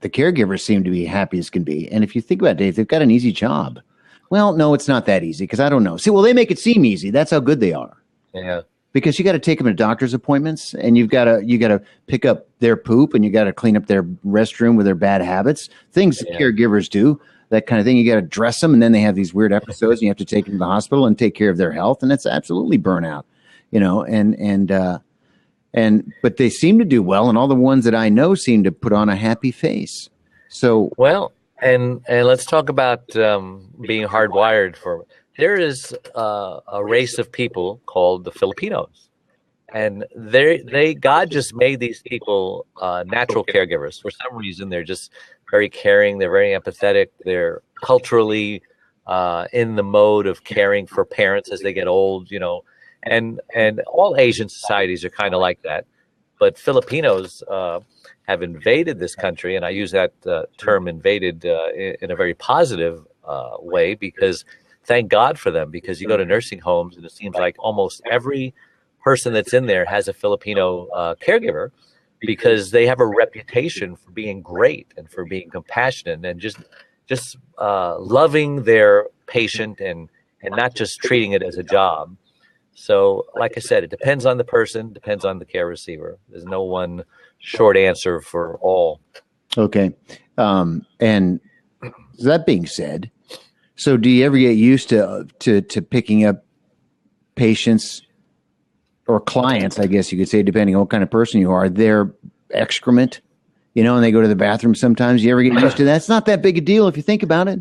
the caregivers seem to be happy as can be. And if you think about it, Dave, they've got an easy job. Well, no, it's not that easy because I don't know. See, well, they make it seem easy. That's how good they are. Yeah. Because you got to take them to doctor's appointments, and you got to pick up their poop, and you got to clean up their restroom with their bad habits, things that caregivers do, that kind of thing. You got to dress them, and then they have these weird episodes, and you have to take them to the hospital and take care of their health, and it's absolutely burnout, but they seem to do well, and all the ones that I know seem to put on a happy face. So well, and let's talk about being hardwired for. There is a race of people called the Filipinos, and God just made these people natural caregivers. For some reason, they're just very caring. They're very empathetic. They're culturally in the mode of caring for parents as they get old, and all Asian societies are kind of like that. But Filipinos have invaded this country, and I use that term invaded in a very positive way, because thank God for them, because you go to nursing homes and it seems like almost every person that's in there has a Filipino caregiver, because they have a reputation for being great and for being compassionate and just loving their patient and not just treating it as a job. So like I said, it depends on the person, depends on the care receiver. There's no one short answer for all. Okay. And that being said, so do you ever get used to picking up patients or clients, I guess you could say, depending on what kind of person you are, their excrement, and they go to the bathroom sometimes? You ever get used to that? It's not that big a deal if you think about it.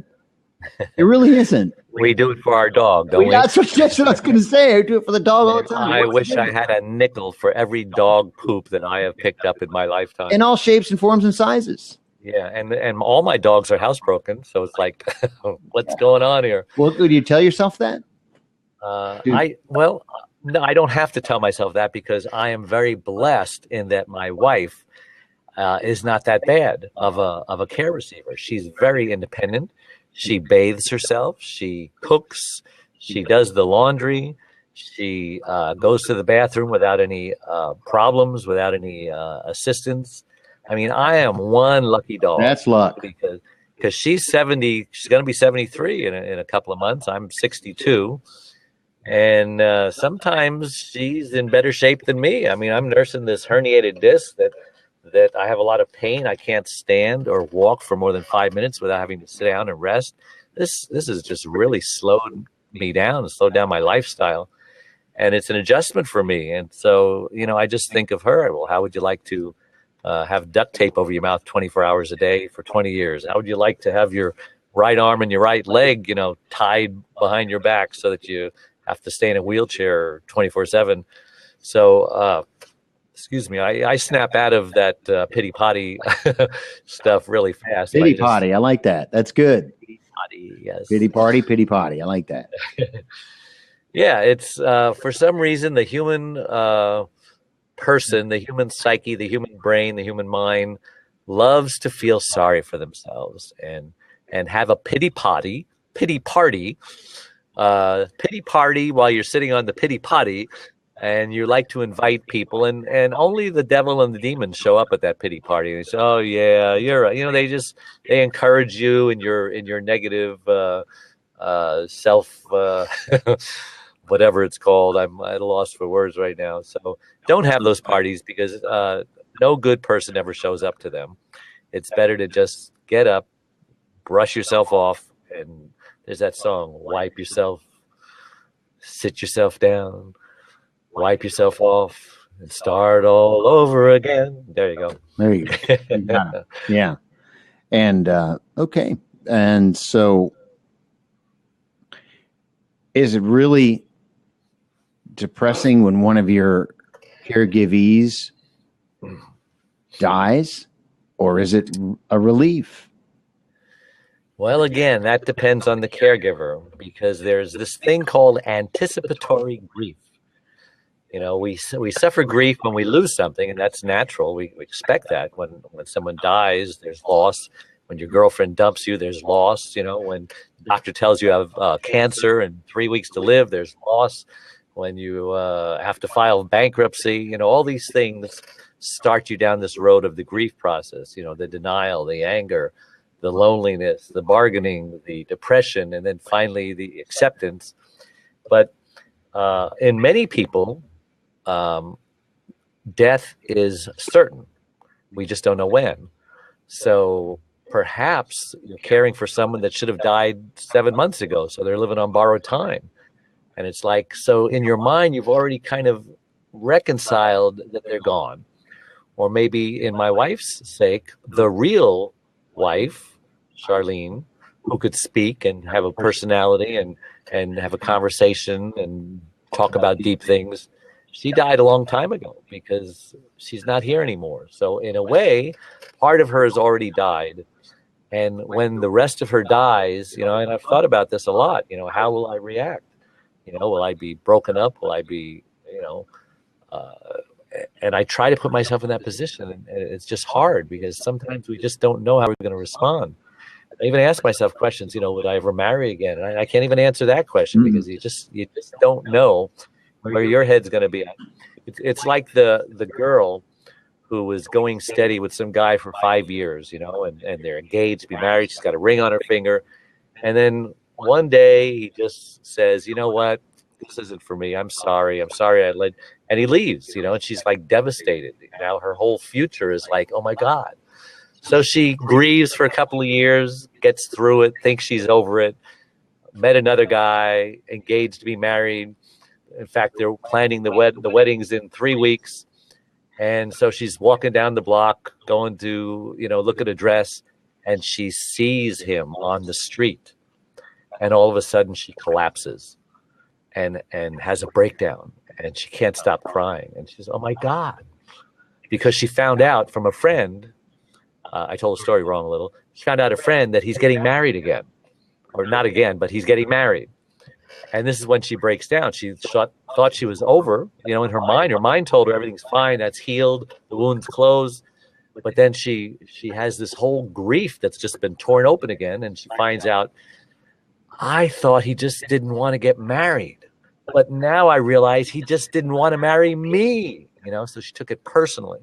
It really isn't. We do it for our dog, don't we? That's what I was going to say. I do it for the dog all the time. I wish I had a nickel for every dog poop that I have picked up in my lifetime. In all shapes and forms and sizes. Yeah, and all my dogs are housebroken, so it's like, what's going on here? Well, do you tell yourself that? No, I don't have to tell myself that, because I am very blessed in that my wife is not that bad of a care receiver. She's very independent. She bathes herself. She cooks. She does the laundry. She goes to the bathroom without any problems, without any assistance. I mean, I am one lucky dog. That's luck. Because she's 70. She's going to be 73 in a couple of months. I'm 62. And sometimes she's in better shape than me. I mean, I'm nursing this herniated disc that I have a lot of pain. I can't stand or walk for more than 5 minutes without having to sit down and rest. This has just really slowed me down and slowed down my lifestyle. And it's an adjustment for me. And so, I just think of her. Well, how would you like to have duct tape over your mouth 24 hours a day for 20 years? How would you like to have your right arm and your right leg, tied behind your back so that you have to stay in a wheelchair 24/7? So, excuse me, I snap out of that pity potty stuff really fast. Pity potty, I like that. That's good. Pity potty, yes. Pity potty. I like that. Yeah, it's for some reason the human person, the human psyche, the human brain, the human mind loves to feel sorry for themselves and have a pity party while you're sitting on the pity potty, and you like to invite people, and only the devil and the demons show up at that pity party. And they say, "Oh yeah, you're right." They encourage you in your negative self whatever it's called. I'm at a loss for words right now. So don't have those parties, because no good person ever shows up to them. It's better to just get up, brush yourself off, and there's that song, wipe yourself, sit yourself down, wipe yourself off, and start all over again. There you go. There you go. Yeah. And, okay. And so is it really depressing when one of your caregivees dies, or is it a relief? Well, again, that depends on the caregiver, because there's this thing called anticipatory grief. We suffer grief when we lose something, and that's natural. We expect that. When someone dies, there's loss. When your girlfriend dumps you, there's loss. When the doctor tells you have cancer and 3 weeks to live, there's loss. When you have to file bankruptcy, all these things start you down this road of the grief process, the denial, the anger, the loneliness, the bargaining, the depression, and then finally the acceptance. But in many people, death is certain. We just don't know when. So perhaps you're caring for someone that should have died 7 months ago, so they're living on borrowed time. And it's like, so in your mind, you've already kind of reconciled that they're gone. Or maybe in my wife's sake, the real wife, Charlene, who could speak and have a personality and have a conversation and talk about deep things, she died a long time ago because she's not here anymore. So in a way, part of her has already died. And when the rest of her dies, and I've thought about this a lot, how will I react? Will I be broken up? Will I be, and I try to put myself in that position. And it's just hard because sometimes we just don't know how we're going to respond. I even ask myself questions, would I ever marry again? And I can't even answer that question because you just don't know where your head's going to be at. It's like the girl who was going steady with some guy for 5 years, and they're engaged to be married. She's got a ring on her finger. And then one day he just says, you know what? This isn't for me. I'm sorry. And he leaves, and she's like devastated. Now her whole future is like, oh my God. So she grieves for a couple of years, gets through it, thinks she's over it, met another guy, engaged to be married. In fact, they're planning the weddings in 3 weeks. And so she's walking down the block, going to, look at a dress, and she sees him on the street. And all of a sudden she collapses and has a breakdown, and she can't stop crying. And she's, oh my God, because she found out from a friend, I told the story wrong a little. She found out a friend that he's getting married again, or not again, but he's getting married. And this is when she breaks down. She thought she was over, in her mind told her everything's fine. That's healed. The wound's closed. But then she has this whole grief that's just been torn open again. And she finds out, I thought he just didn't want to get married. But now I realize he just didn't want to marry me, so she took it personally.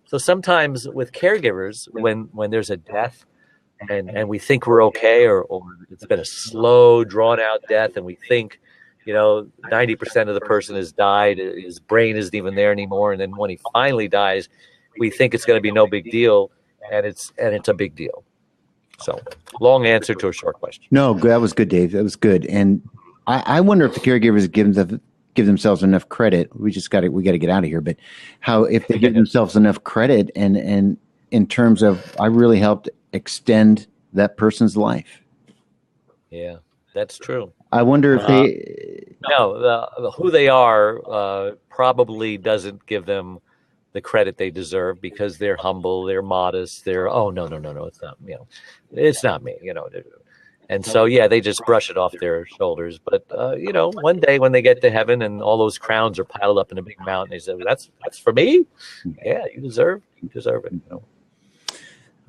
So sometimes with caregivers, when there's a death and we think we're okay, or it's been a slow, drawn out death, and we think, 90% of the person has died, his brain isn't even there anymore. And then when he finally dies, we think it's going to be no big deal, and it's a big deal. So long answer to a short question. No, that was good, Dave. That was good. And I wonder if the caregivers give themselves enough credit. We got to get out of here. But how, if they give themselves enough credit and in terms of, I really helped extend that person's life. Yeah, that's true. I wonder if who they are probably doesn't give them the credit they deserve because they're humble, they're modest, they're, oh, no, it's not, it's not me, And so, they just brush it off their shoulders. But, one day when they get to heaven and all those crowns are piled up in a big mountain, they say, that's for me? Yeah, you deserve it.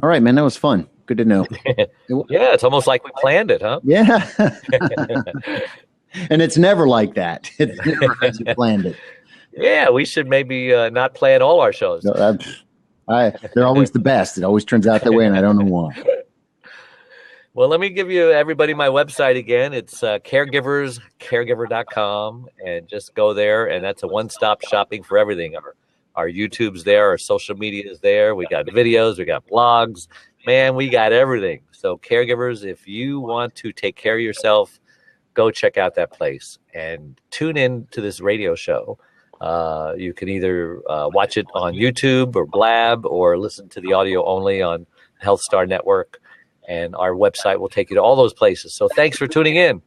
All right, man, that was fun. Good to know. Yeah, it's almost like we planned it, huh? Yeah. And it's never like that. It's never as you planned it. Yeah, we should maybe not plan all our shows. No, they're always the best. It always turns out that way, and I don't know why. Well, let me give everybody my website again. It's caregiver.com, and just go there, and that's a one-stop shopping for everything. Our YouTube's there, our social media is there. We got videos, we got blogs. Man, we got everything. So caregivers, if you want to take care of yourself, go check out that place and tune in to this radio show. You can either watch it on YouTube or Blab, or listen to the audio only on Health Star Network. And our website will take you to all those places. So thanks for tuning in.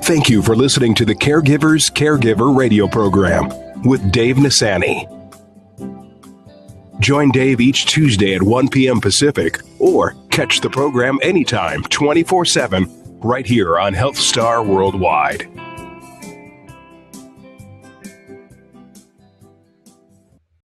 Thank you for listening to the Caregiver radio program with Dave Nassaney. Join Dave each Tuesday at 1 p.m. Pacific, or catch the program anytime, 24/7, right here on Health Star Worldwide.